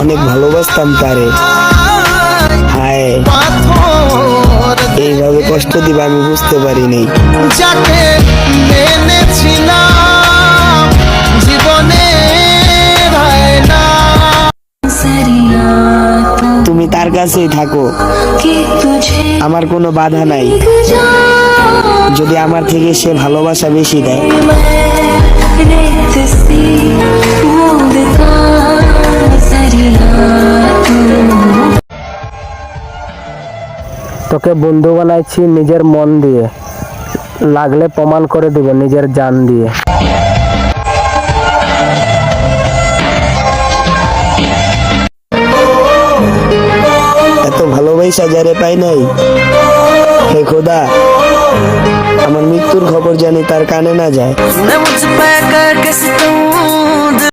অনেক ভালোবাসতাম তারে। হায়, এইভাবে কষ্ট দিবা আমি বুঝতে পারিনি। যাকে মেনেছিলাম জীবনে তুমি তার কাছেই থাকো, আমার কোনো বাধা নাই। যদি আমার থেকে সে ভালোবাসা বেশি দেয়। তোকে বন্ধু বানাইছি নিজের মন দিয়ে, লাগলে প্রমাণ করে দেব নিজের জান দিয়ে। এত ভালোবাসা যারে পাই নাই, হে খোদা আমার মৃত্যুর খবর জানি তার কানে না যায়।